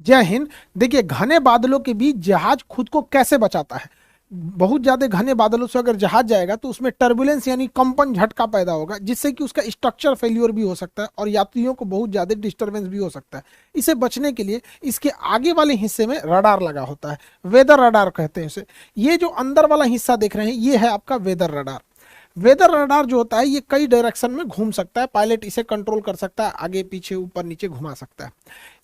जय हिंद। देखिए, घने बादलों के बीच जहाज खुद को कैसे बचाता है। बहुत ज्यादा घने बादलों से अगर जहाज जाएगा तो उसमें टर्बुलेंस यानी कंपन झटका पैदा होगा, जिससे कि उसका स्ट्रक्चर फेल्योर भी हो सकता है और यात्रियों को बहुत ज्यादा डिस्टरबेंस भी हो सकता है। इसे बचने के लिए इसके आगे वाले हिस्से में रडार लगा होता है। वेदर रडार कहते हैं इसे। ये जो अंदर वाला हिस्सा देख रहे हैं ये है आपका वेदर रडार। वेदर रडार जो होता है ये कई डायरेक्शन में घूम सकता है। पायलट इसे कंट्रोल कर सकता है, आगे पीछे ऊपर नीचे घुमा सकता है।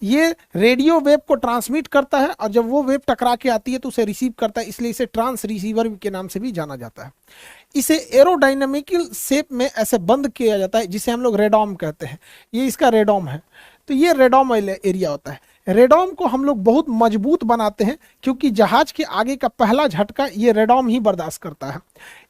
ये रेडियो वेव को ट्रांसमिट करता है और जब वो वेव टकरा के आती है तो उसे रिसीव करता है, इसलिए इसे ट्रांस रिसीवर के नाम से भी जाना जाता है। इसे एरोडायनेमिकल शेप में ऐसे बंद किया जाता है जिसे हम लोग रेडॉम कहते हैं। ये इसका रेडॉम है। तो ये रेडॉम एरिया होता है। रेडॉम को हम लोग बहुत मजबूत बनाते हैं क्योंकि जहाज के आगे का पहला झटका ये रेडॉम ही बर्दाश्त करता है।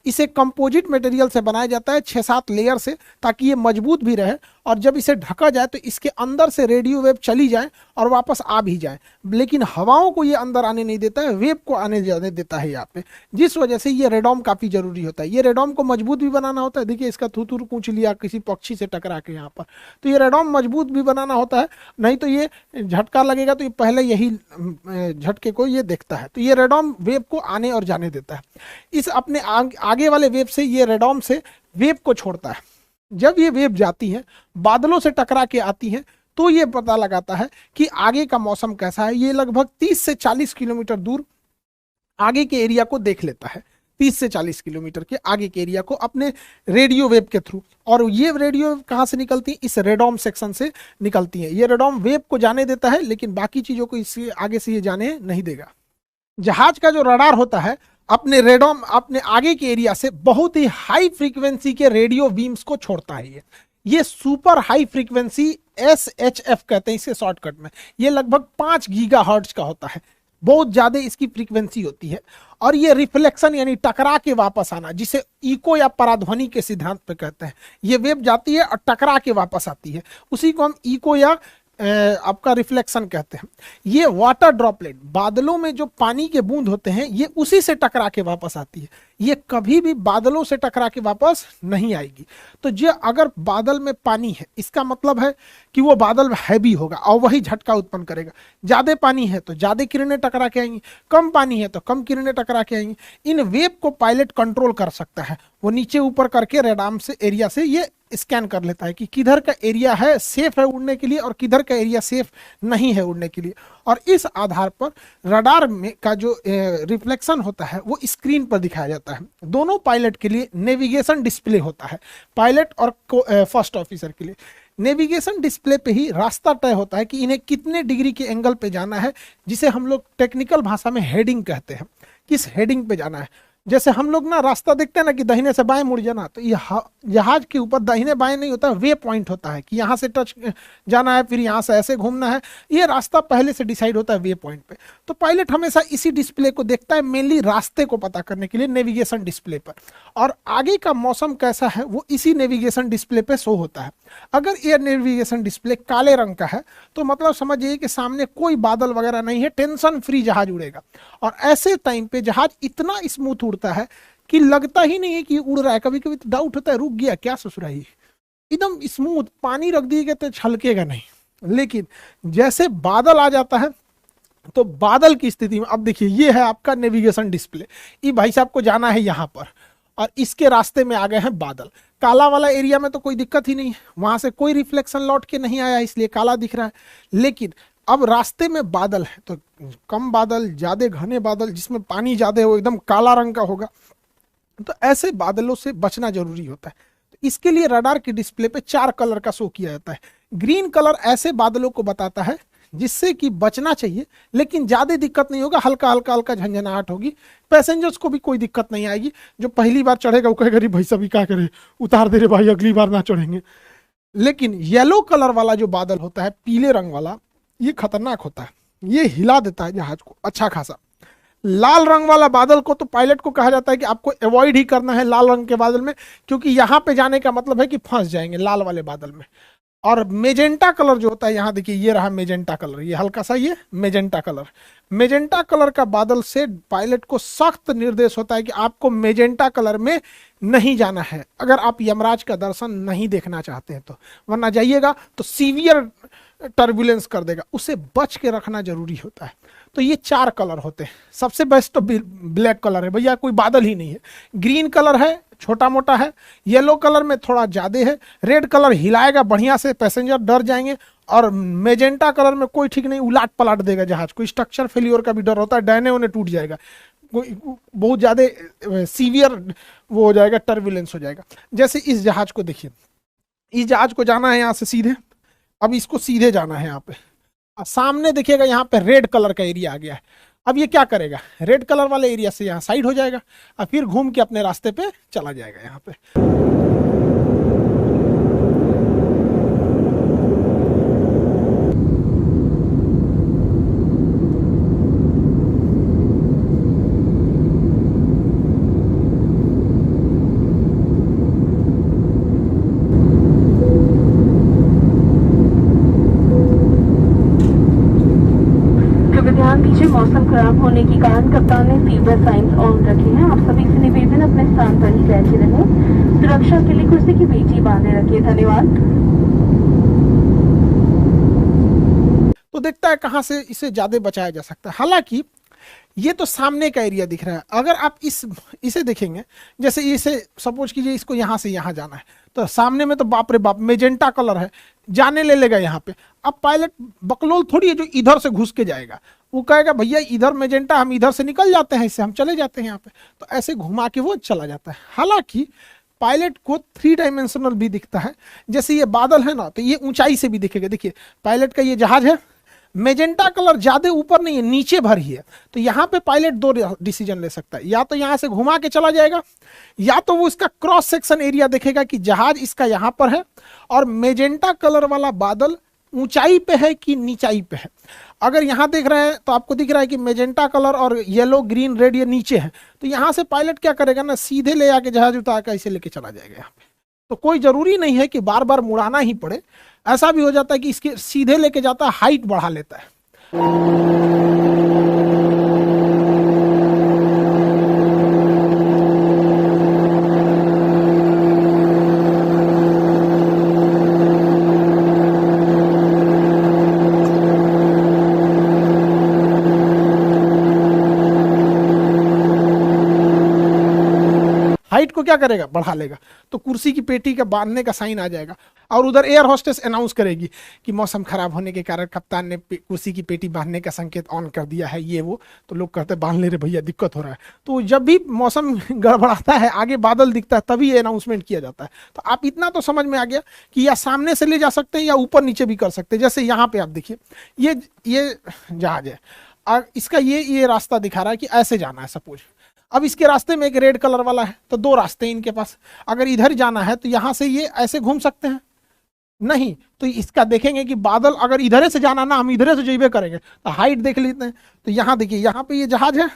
इसे कंपोजिट मटेरियल से बनाया जाता है 6-7 लेयर से, ताकि ये मजबूत भी रहे और जब इसे ढका जाए तो इसके अंदर से रेडियो वेव चली जाए और वापस आ भी जाए, लेकिन हवाओं को ये अंदर आने नहीं देता है, वेव को आने जाने देता है यहाँ पे। जिस वजह से ये रेडॉम काफी जरूरी होता है। ये रेडॉम को मजबूत भी बनाना होता है। देखिए, इसका थूथूर कूच लिया किसी पक्षी से टकरा के यहाँ पर, तो ये रेडॉम मजबूत भी बनाना होता है, नहीं तो ये झटका लगेगा तो ये पहले यही झटके को ये देखता है। तो ये रेडॉम वेव को आने और जाने देता है। इस अपने आगे वाले वेव से ये रेडॉम से वेव को छोड़ता है। जब ये वेव जाती है, बादलों से टकरा के आती है, तो ये पता लगाता है कि आगे का मौसम कैसा है। ये लगभग 30 से 40 किलोमीटर दूर आगे के एरिया को देख लेता है। 30 से 40 किलोमीटर के आगे के एरिया को अपने रेडियो वेव के थ्रू। और ये रेडियो वेव कहाँ से निकलती है? इस रेडॉम सेक्शन से निकलती है। ये रेडॉम वेव को जाने देता है, लेकिन बाकी चीजों को इससे आगे से ये जाने नहीं देगा। जहाज का जो रडार होता है अपने रेडॉम अपने आगे के एरिया से बहुत ही हाई फ्रीक्वेंसी के रेडियो बीम्स को छोड़ता है। ये सुपर हाई फ्रीक्वेंसी SHF कहते हैं इसे शॉर्टकट में। ये लगभग 5 गीगा हर्ट्ज का होता है। बहुत ज्यादा इसकी फ्रीक्वेंसी होती है। और ये रिफ्लेक्शन यानी टकरा के वापस आना, जिसे इको या पराध्वनि के सिद्धांत पे कहते हैं। ये वेव जाती है और टकरा के वापस आती है, उसी को हम इको या आपका रिफ्लेक्शन कहते हैं। ये वाटर ड्रॉपलेट, बादलों में जो पानी के बूंद होते हैं, ये उसी से टकरा के वापस आती है। ये कभी भी बादलों से टकरा के वापस नहीं आएगी। तो जो अगर बादल में पानी है, इसका मतलब है कि वो बादल हैवी होगा और वही झटका उत्पन्न करेगा। ज्यादा पानी है तो ज्यादा किरणें टकरा के आएंगी, कम पानी है तो कम किरणें टकरा के आएंगी। इन वेव को पायलट कंट्रोल कर सकता है। वो नीचे ऊपर करके रेडाम से एरिया से ये स्कैन कर लेता है कि किधर का एरिया है सेफ है उड़ने के लिए और किधर का एरिया सेफ नहीं है उड़ने के लिए। और इस आधार पर रडार में का जो रिफ्लेक्शन होता है वो स्क्रीन पर दिखाया जाता है। दोनों पायलट के लिए नेविगेशन डिस्प्ले होता है, पायलट और फर्स्ट ऑफिसर के लिए। नेविगेशन डिस्प्ले पे ही रास्ता तय होता है कि इन्हें कितने डिग्री के एंगल पे जाना है, जिसे हम लोग टेक्निकल भाषा में हेडिंग कहते हैं। किस हेडिंग पे जाना है। जैसे हम लोग ना रास्ता देखते हैं ना कि दाहिने से बाएं मुड़ जाना, तो ये जहाज के ऊपर दाहिने बाएं नहीं होता, वे पॉइंट होता है कि यहाँ से टच जाना है, फिर यहाँ से ऐसे घूमना है। ये रास्ता पहले से डिसाइड होता है वे पॉइंट पे। तो पायलट हमेशा इसी डिस्प्ले को देखता है, मेनली रास्ते को पता करने के लिए नेविगेशन डिस्प्ले पर। और आगे का मौसम कैसा है वो इसी नेविगेशन डिस्प्ले पे शो होता है। अगर ये नेविगेशन डिस्प्ले काले रंग का है तो मतलब समझिए कि सामने कोई बादल वगैरह नहीं है, टेंशन फ्री जहाज उड़ेगा। और ऐसे टाइम पे जहाज इतना स्मूथ उड़ता है कि लगता ही नहीं है कि उड़ रहा है। कभी कभी तो डाउट होता है, रुक गया क्या ससुराई, एकदम स्मूथ पानी रख दिए तो छलकेगा नहीं। लेकिन जैसे बादल आ जाता है तो बादल की स्थिति में, अब देखिए ये है आपका नेविगेशन डिस्प्ले। ये भाई साहब को जाना है यहाँ पर और इसके रास्ते में आ गए हैं बादल। काला वाला एरिया में तो कोई दिक्कत ही नहीं है, वहां से कोई रिफ्लेक्शन लौट के नहीं आया इसलिए काला दिख रहा है। लेकिन अब रास्ते में बादल है तो कम बादल, ज्यादा घने बादल जिसमें पानी ज्यादा हो, एकदम काला रंग का होगा। तो ऐसे बादलों से बचना जरूरी होता है। तो इसके लिए रडार के डिस्प्ले पे 4 कलर का शो किया जाता है। ग्रीन कलर ऐसे बादलों को बताता है जिससे कि बचना चाहिए, लेकिन ज्यादा दिक्कत नहीं होगा, हल्का हल्का हल्का झंझनाहट होगी। पैसेंजर्स को भी कोई दिक्कत नहीं आएगी। जो पहली बार चढ़ेगा वो कहेगा भाई सभी क्या करे, उतार दे रे भाई, अगली बार ना चढ़ेंगे। लेकिन येलो कलर वाला जो बादल होता है, पीले रंग वाला, ये खतरनाक होता है। ये हिला देता है जहाज को अच्छा खासा। लाल रंग वाला बादल को तो पायलट को कहा जाता है कि आपको अवॉइड ही करना है लाल रंग के बादल में, क्योंकि यहां पे जाने का मतलब है कि फंस जाएंगे लाल वाले बादल में। और मेजेंटा कलर जो होता है, यहाँ देखिए ये रहा मेजेंटा कलर, ये हल्का सा ये मेजेंटा कलर। मेजेंटा कलर का बादल से पायलट को सख्त निर्देश होता है कि आपको मेजेंटा कलर में नहीं जाना है, अगर आप यमराज का दर्शन नहीं देखना चाहते हैं तो। वरना जाइएगा तो सीवियर टर्बुलेंस कर देगा, उसे बच के रखना जरूरी होता है। तो ये 4 कलर होते हैं। सबसे बेस्ट तो ब्लैक कलर है भैया, कोई बादल ही नहीं है। ग्रीन कलर है, छोटा मोटा है। येलो कलर में थोड़ा ज्यादा है। रेड कलर हिलाएगा बढ़िया से, पैसेंजर डर जाएंगे। और मेजेंटा कलर में कोई ठीक नहीं, उलाट पलाट देगा जहाज को। स्ट्रक्चर फेलियर का भी डर होता है, डैने उन्हें टूट जाएगा, कोई बहुत ज्यादा सीवियर वो हो जाएगा, टर्बुलेंस हो जाएगा। जैसे इस जहाज को देखिए, इस जहाज को जाना है यहाँ से सीधे, अब इसको सीधे जाना है यहाँ पे। सामने देखिएगा यहाँ पे रेड कलर का एरिया आ गया है। अब ये क्या करेगा, रेड कलर वाले एरिया से यहाँ साइड हो जाएगा और फिर घूम के अपने रास्ते पे चला जाएगा यहाँ पे। मौसम खराब होने के कारण कप्तान ने सीट साइंस ऑन रखे हैं। आप सभी से निवेदन अपने स्थान पर ही बैठे रहें। सुरक्षा के लिए कुर्सी की पेटी बांधे रखिए। धन्यवाद। तो देखता है कहां से इसे ज्यादा बचाया जा सकता है। हालांकि ये तो सामने का एरिया दिख रहा है। अगर आप इसे देखेंगे, जैसे इसे सपोज कीजिए इसको यहां से यहां जाना है, तो सामने में तो बाप रे बाप मेजेंटा कलर है, जाने ले लेगा यहाँ पे। अब पायलट बकलोल थोड़ी है जो इधर से घुस के जाएगा, वो कहेगा भैया इधर मेजेंटा, हम इधर से निकल जाते हैं, इससे हम चले जाते हैं यहाँ पे। तो ऐसे घुमा के वो चला जाता है। हालांकि पायलट को 3 डायमेंशनल भी दिखता है। जैसे ये बादल है ना, तो ये ऊंचाई से भी दिखेगा। देखिए पायलट का ये जहाज है, मेजेंटा कलर ज्यादा ऊपर नहीं है, नीचे भर ही है। तो यहाँ पे पायलट 2 डिसीजन ले सकता है, या तो यहाँ से घुमा के चला जाएगा, या तो वो इसका क्रॉस सेक्शन एरिया देखेगा कि जहाज इसका यहाँ पर है और मेजेंटा कलर वाला बादल ऊंचाई पे है कि नीचाई पे है। अगर यहाँ देख रहे हैं तो आपको दिख रहा है कि मेजेंटा कलर और येलो ग्रीन रेड ये नीचे है, तो यहाँ से पायलट क्या करेगा ना, सीधे ले आके जहाज उतार कर ऐसे लेके चला जाएगा यहाँ पे। तो कोई जरूरी नहीं है कि बार बार मुड़ाना ही पड़े। ऐसा भी हो जाता है कि इसके सीधे लेके जाता है, हाइट बढ़ा लेता है। हाइट को क्या करेगा, बढ़ा लेगा। तो कुर्सी की पेटी का बांधने का साइन आ जाएगा और उधर एयर होस्टेस अनाउंस करेगी कि मौसम खराब होने के कारण कप्तान ने कुर्सी की पेटी बांधने का संकेत ऑन कर दिया है, ये वो। तो लोग कहते हैं बांध ले रहे भैया, दिक्कत हो रहा है। तो जब भी मौसम गड़बड़ाता है, आगे बादल दिखता है, तभी ये अनाउंसमेंट किया जाता है। तो आप इतना तो समझ में आ गया कि या सामने से ले जा सकते हैं या ऊपर नीचे भी कर सकते हैं। जैसे यहाँ पे आप देखिए, ये जहाज है और इसका ये रास्ता दिखा रहा है कि ऐसे जाना है सपोज। अब इसके रास्ते में एक रेड कलर वाला है, तो 2 रास्ते हैं इनके पास। अगर इधर जाना है तो यहां से ये ऐसे घूम सकते हैं, नहीं तो इसका देखेंगे कि बादल अगर इधर से जाना ना, हम इधर से जेबे करेंगे। तो हाइट देख लेते हैं। तो यहाँ देखिए, यहाँ पे ये जहाज है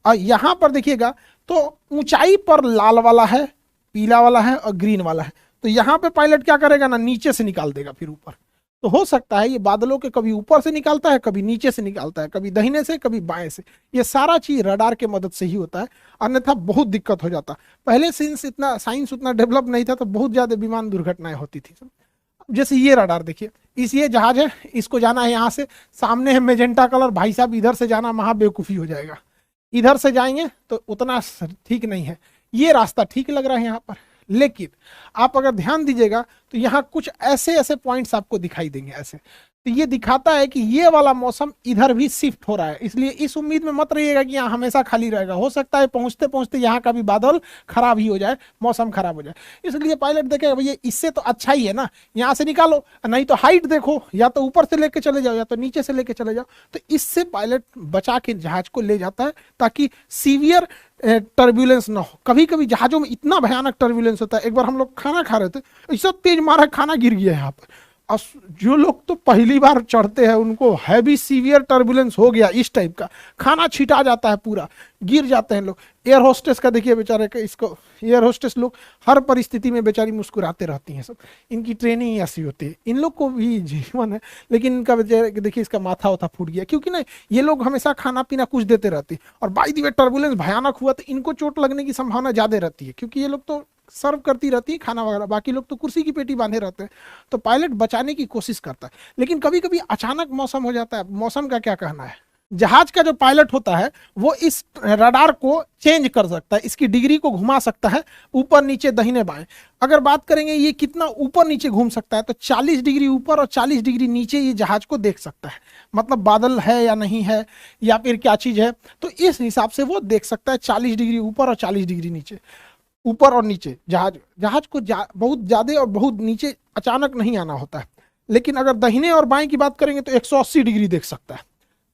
और यहाँ पर देखिएगा तो ऊंचाई पर लाल वाला है, पीला वाला है और ग्रीन वाला है। तो यहाँ पे पायलट क्या करेगा ना, नीचे से निकाल देगा फिर ऊपर। तो हो सकता है ये बादलों के कभी ऊपर से निकालता है, कभी नीचे से निकालता है, कभी दाहिने से, कभी बाएं से। ये सारा चीज रडार के मदद से ही होता है, अन्यथा बहुत दिक्कत हो जाता। पहले साइंस उतना डेवलप नहीं था, तो बहुत ज्यादा विमान दुर्घटनाएं होती थी। जैसे ये रडार देखिए, ये जहाज है, इसको जाना है यहाँ से, सामने है मेजेंटा कलर, भाई साहब इधर से जाना महा बेवकूफी हो जाएगा। इधर से जाएंगे तो उतना ठीक नहीं है। ये रास्ता ठीक लग रहा है यहाँ पर, लेकिन आप अगर ध्यान दीजिएगा तो यहाँ कुछ ऐसे ऐसे पॉइंट्स आपको दिखाई देंगे ऐसे। तो ये दिखाता है कि ये वाला मौसम इधर भी शिफ्ट हो रहा है। इसलिए इस उम्मीद में मत रहिएगा कि यहाँ हमेशा खाली रहेगा। हो सकता है पहुंचते पहुंचते यहाँ का भी बादल खराब ही हो जाए, मौसम खराब हो जाए। इसलिए पायलट देखेगा भैया इससे तो अच्छा ही है ना, यहाँ से निकालो, नहीं तो हाइट देखो, या तो ऊपर से लेके चले जाओ या तो नीचे से लेके चले जाओ। तो इससे पायलट बचा के जहाज को ले जाता है ताकि सीवियर टर्बुलेंस ना हो। कभी कभी जहाजों में इतना भयानक टर्बुलेंस होता है। एक बार हम लोग खाना खा रहे थे, ऐसा तेज मारा खाना गिर गया यहाँ पर। और जो लोग तो पहली बार चढ़ते हैं उनको हैवी सीवियर टर्बुलेंस हो गया, इस टाइप का खाना छिटा जाता है, पूरा गिर जाते हैं लोग। एयर होस्टेस का देखिए बेचारे का, इसको एयर होस्टेस लोग हर परिस्थिति में बेचारी मुस्कुराते रहती हैं सब। इनकी ट्रेनिंग ऐसी होती है। इन लोग को भी जीवन है, लेकिन इनका बेचारे देखिए इसका माथा उथा फूट गया, क्योंकि ना ये लोग हमेशा खाना पीना कुछ देते रहते हैं। और बाई द वे टर्बुलेंस भयानक हुआ तो इनको चोट लगने की संभावना ज्यादा रहती है, क्योंकि ये लोग तो सर्व करती रहती है खाना वगैरह, बाकी लोग तो कुर्सी की पेटी बांधे रहते हैं। तो पायलट बचाने की कोशिश करता है, लेकिन कभी कभी अचानक मौसम हो जाता है। मौसम का क्या कहना है? जहाज का जो पायलट होता है वो इस रडार को चेंज कर सकता है, इसकी डिग्री को घुमा सकता है ऊपर नीचे दाहिने बाएं। अगर बात करेंगे ये कितना ऊपर नीचे घूम सकता है, तो 40 डिग्री ऊपर और 40 डिग्री नीचे ये जहाज को देख सकता है। मतलब बादल है या नहीं है, या फिर क्या चीज है, तो इस हिसाब से वो देख सकता है 40 डिग्री ऊपर और 40 डिग्री नीचे। ऊपर और नीचे जहाज को बहुत ज्यादा और बहुत नीचे अचानक नहीं आना होता है। लेकिन अगर दाहिने और बाएं की बात करेंगे तो 180 डिग्री देख सकता है,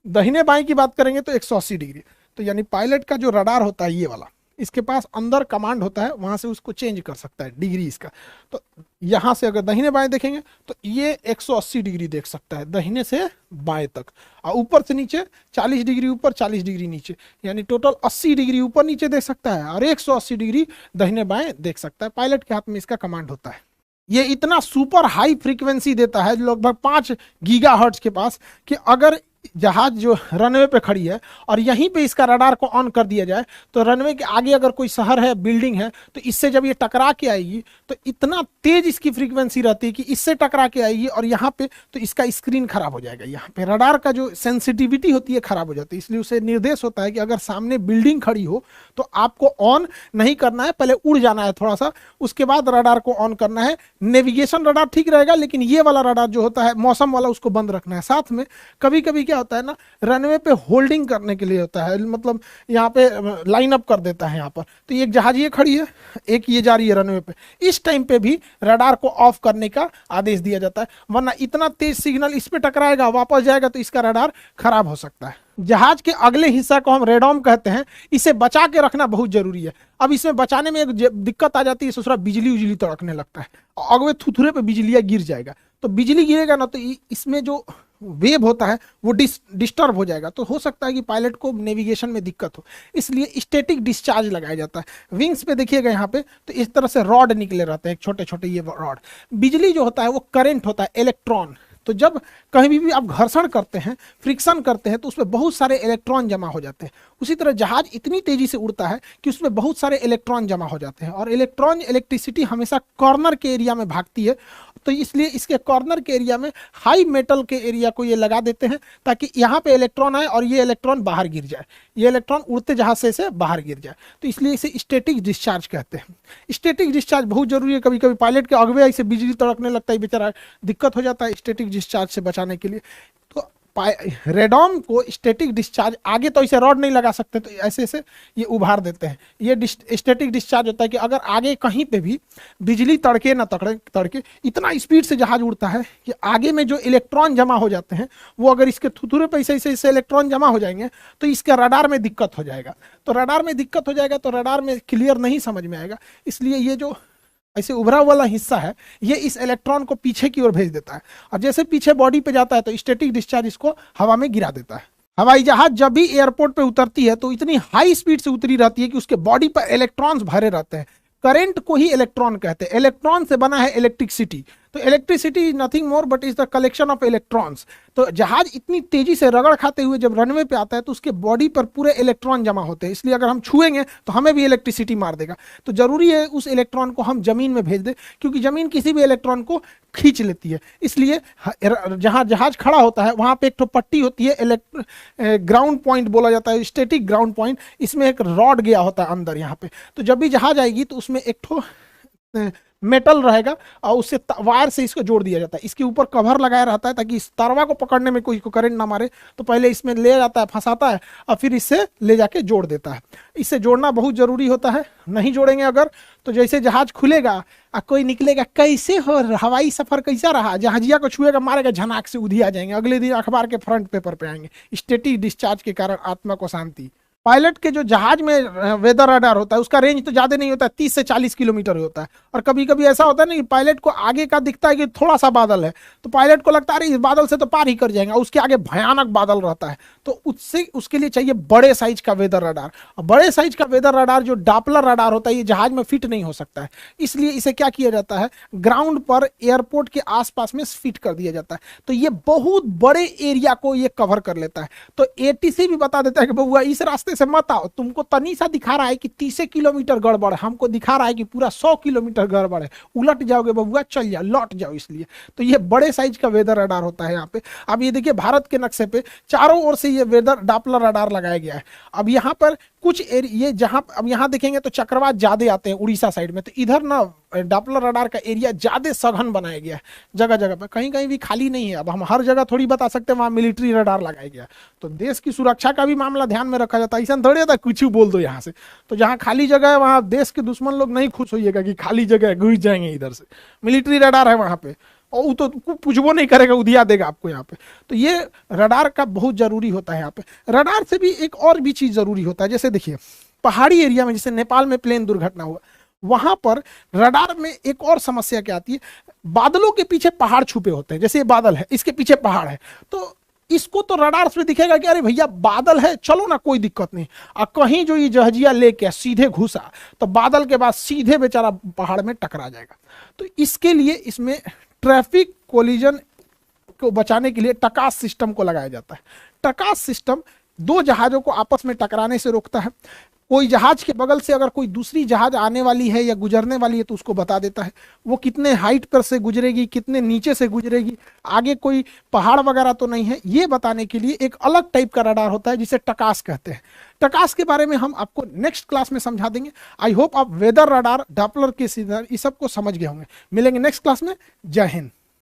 दाहिने बाएं की बात करेंगे तो 180 डिग्री। तो यानी पायलट का जो रडार होता है ये वाला, इसके पास अंदर कमांड होता है, वहां से उसको चेंज कर सकता है डिग्री इसका। तो यहां से अगर दाहिने बाएं देखेंगे तो ये 180 डिग्री देख सकता है दाहिने से बाएं तक, और ऊपर से नीचे 40 डिग्री ऊपर 40 डिग्री नीचे, यानी टोटल 80 डिग्री ऊपर नीचे देख सकता है और 180 डिग्री दाहिने बाएं देख सकता है। पायलट के हाथ में इसका कमांड होता है। ये इतना सुपर हाई फ्रीक्वेंसी देता है लगभग 5 गीगाहर्ट्ज के पास, कि अगर जहाज जो रनवे पे खड़ी है और यहीं पे इसका रडार को ऑन कर दिया जाए, तो रनवे के आगे अगर कोई शहर है, बिल्डिंग है, तो इससे जब ये टकरा के आएगी तो इतना तेज इसकी फ्रीक्वेंसी रहती है कि इससे टकरा के आएगी और यहाँ पे तो इसका स्क्रीन खराब हो जाएगा। यहाँ पे रडार का जो सेंसिटिविटी होती है खराब हो जाती है, इसलिए उसे निर्देश होता है कि अगर सामने बिल्डिंग खड़ी हो तो आपको ऑन नहीं करना है, पहले उड़ जाना है थोड़ा सा, उसके बाद रडार को ऑन करना है। नेविगेशन रडार ठीक रहेगा, लेकिन ये वाला रडार जो होता है मौसम वाला, उसको बंद रखना है। साथ में कभी कभी क्या होता है ना, रनवे पे होल्डिंग करने के लिए होता है, मतलब यहाँ पे लाइन अप कर देता है यहाँ पर, तो एक जहाज ये खड़ी है, एक ये जा रही है रनवे पे, इस टाइम पे भी रडार को ऑफ करने का आदेश दिया जाता है, वरना इतना तेज सिग्नल इस पे टकराएगा, वापस जाएगा तो इसका रडार खराब हो सकता है। जहाज के अगले हिस्सा को हम रेडॉम कहते हैं, इसे बचा के रखना बहुत जरूरी है। अब इसमें बचाने में एक दिक्कत आ जाती है, ससुरा बिजली उजली तड़कने लगता है, अगवे थुथुरे पे बिजलियां गिर जाएगा, तो बिजली गिरेगा ना तो इसमें जो वेव होता है वो डिस्टर्ब हो जाएगा, तो हो सकता है कि पायलट को नेविगेशन में दिक्कत हो। इसलिए स्टैटिक डिस्चार्ज लगाया जाता है। विंग्स पे देखिएगा यहाँ पे तो इस तरह से रॉड निकले रहते हैं, छोटे छोटे ये रॉड। बिजली जो होता है वो करंट होता है, इलेक्ट्रॉन। तो जब कहीं भी आप घर्षण करते हैं, फ्रिक्शन करते हैं, तो उसमें बहुत सारे इलेक्ट्रॉन जमा हो जाते हैं। उसी तरह जहाज इतनी तेजी से उड़ता है कि उसमें बहुत सारे इलेक्ट्रॉन जमा हो जाते हैं, और इलेक्ट्रिसिटी हमेशा कॉर्नर के एरिया में भागती है, तो इसलिए इसके कॉर्नर के एरिया में हाई मेटल के एरिया को ये लगा देते हैं, ताकि यहाँ पे इलेक्ट्रॉन आए और ये इलेक्ट्रॉन बाहर गिर जाए, ये इलेक्ट्रॉन उड़ते जहाज से बाहर गिर जाए। तो इसलिए इसे स्टैटिक डिस्चार्ज कहते हैं। स्टैटिक डिस्चार्ज बहुत जरूरी है। कभी कभी पायलट के अगवे ऐसे बिजली तड़कने लगता है, बेचारा दिक्कत हो जाता है स्टैटिक डिस्चार्ज से बचाने के लिए। तो रेडॉम को स्टैटिक डिस्चार्ज, आगे तो इसे रॉड नहीं लगा सकते, तो ऐसे ऐसे ये उभार देते हैं। ये स्टैटिक डिस्चार्ज होता है कि अगर आगे कहीं पे भी बिजली तड़के ना तड़के, इतना स्पीड से जहाज उड़ता है कि आगे में जो इलेक्ट्रॉन जमा हो जाते हैं वो अगर इसके थुथुरे पे ऐसे इलेक्ट्रॉन जमा हो जाएंगे तो इसके रडार में दिक्कत हो जाएगा। तो रडार में दिक्कत हो जाएगा तो रडार में क्लियर नहीं समझ में आएगा, इसलिए ये जो ऐसे उभरा वाला हिस्सा है ये इस इलेक्ट्रॉन को पीछे की ओर भेज देता है, और जैसे पीछे बॉडी पे जाता है तो स्टैटिक डिस्चार्ज इसको हवा में गिरा देता है। हवाई जहाज जब भी एयरपोर्ट पे उतरती है तो इतनी हाई स्पीड से उतरी रहती है कि उसके बॉडी पर इलेक्ट्रॉन्स भरे रहते हैं। करंट को ही इलेक्ट्रॉन कहते हैं। इलेक्ट्रॉन से बना है इलेक्ट्रिसिटी, तो electricity is nothing more but is the collection of electrons. तो जहाज इतनी तेजी से रगड़ खाते हुए जब रनवे पे आता है तो उसके बॉडी पर पूरे इलेक्ट्रॉन जमा होते हैं, इसलिए अगर हम छुएंगे तो हमें भी इलेक्ट्रिसिटी मार देगा। तो जरूरी है उस इलेक्ट्रॉन को हम जमीन में भेज दें, क्योंकि जमीन किसी भी इलेक्ट्रॉन को खींच लेती है। इसलिए जहां जहाज खड़ा होता है वहां पे एक ठो पट्टी होती है, ग्राउंड पॉइंट बोला जाता है, स्टैटिक ग्राउंड पॉइंट। इसमें एक रॉड गया होता है अंदर यहाँ पे, तो जब भी जहाज आएगी तो उसमें एक ठो मेटल रहेगा और उससे वायर से इसको जोड़ दिया जाता है। इसके ऊपर कवर लगाया रहता है ताकि इस तारवा को पकड़ने में कोई को करंट ना मारे, तो पहले इसमें ले जाता है, फंसाता है और फिर इससे ले जाके जोड़ देता है। इससे जोड़ना बहुत जरूरी होता है, नहीं जोड़ेंगे अगर तो जैसे जहाज खुलेगा और कोई निकलेगा, कैसे हो हवाई सफर कैसा रहा, जहाजिया को छुएगा मारेगा, झनाक से उधिया जाएंगे, अगले दिन अखबार के फ्रंट पेपर पे आएंगे। स्टैटिक डिस्चार्ज के कारण आत्मा को शांति। पायलट के जो जहाज में वेदर रडार होता है उसका रेंज तो ज्यादा नहीं होता है, 30 से 40 किलोमीटर होता है। और कभी कभी ऐसा होता है ना कि पायलट को आगे का दिखता है कि थोड़ा सा बादल है, तो पायलट को लगता है इस बादल से तो पार ही कर जाएंगे, उसके आगे भयानक बादल रहता है, तो उसके लिए चाहिए बड़े साइज का वेदर रडार। और बड़े साइज का वेदर रडार जो डॉपलर रडार होता है ये जहाज में फिट नहीं हो सकता है, इसलिए इसे क्या किया जाता है, ग्राउंड पर एयरपोर्ट के आसपास में फिट कर दिया जाता है। तो ये बहुत बड़े एरिया को ये कवर कर लेता है। तो एटीसी भी बता देता है कि बउआ इस रास्ते रास्ते से मत आओ, तुमको तनी सा दिखा रहा है कि 30 किलोमीटर गड़बड़ है, हमको दिखा रहा है कि पूरा 100 किलोमीटर गड़बड़ है, उलट जाओगे बबुआ, चल जाओ, लौट जाओ। इसलिए तो ये बड़े साइज का वेदर रडार होता है यहाँ पे। अब ये देखिए भारत के नक्शे पे चारों ओर से ये वेदर डॉपलर रडार लगाया गया है। अब यहाँ पर कुछ ये जहां अब यहाँ देखेंगे तो चक्रवात ज्यादा आते हैं उड़ीसा साइड में, तो इधर ना डॉपलर रडार का एरिया ज्यादा सघन बनाया गया है जगह जगह पे, कहीं कहीं भी खाली नहीं है। अब हम हर जगह थोड़ी बता सकते हैं वहां मिलिट्री रडार लगाया गया, तो देश की सुरक्षा का भी मामला ध्यान में रखा जाता है। ऐसा थोड़ी होता कुछ बोल दो यहाँ से, तो जहाँ खाली जगह है वहां देश के दुश्मन लोग नहीं खुश होइएगा कि खाली जगह है घुस जाएंगे इधर से, मिलिट्री रडार है वहां पे, और वो तो पूछबो नहीं करेगा, उधिया देगा आपको यहाँ पे। तो ये रडार का बहुत जरूरी होता है यहाँ पे। रडार से भी एक और भी चीज जरूरी होता है, जैसे देखिए पहाड़ी एरिया में, जैसे नेपाल में प्लेन दुर्घटना हुआ, वहां पर रडार में एक और समस्या क्या आती है, बादलों के पीछे पहाड़ छुपे होते हैं, जैसे ये बादल है इसके पीछे पहाड़ है, तो इसको तो रडार से दिखेगा कि अरे भैया बादल है, चलो ना कोई दिक्कत नहीं। और कहीं जो ये जहाजिया लेके सीधे घुसा तो बादल के बाद सीधे बेचारा पहाड़ में टकरा जाएगा। तो इसके लिए इसमें ट्रैफिक कोलिजन को बचाने के लिए टकास सिस्टम को लगाया जाता है। टकास सिस्टम दो जहाजों को आपस में टकराने से रोकता है। कोई जहाज के बगल से अगर कोई दूसरी जहाज आने वाली है या गुजरने वाली है तो उसको बता देता है, वो कितने हाइट पर से गुजरेगी, कितने नीचे से गुजरेगी, आगे कोई पहाड़ वगैरह तो नहीं है, ये बताने के लिए एक अलग टाइप का रडार होता है जिसे टकास कहते हैं। टकास के बारे में हम आपको नेक्स्ट क्लास में समझा देंगे। आई होप आप वेदर रडार, डॉपलर के सिग्नल, इस सब को समझ गए होंगे। मिलेंगे नेक्स्ट क्लास में। जय हिंद।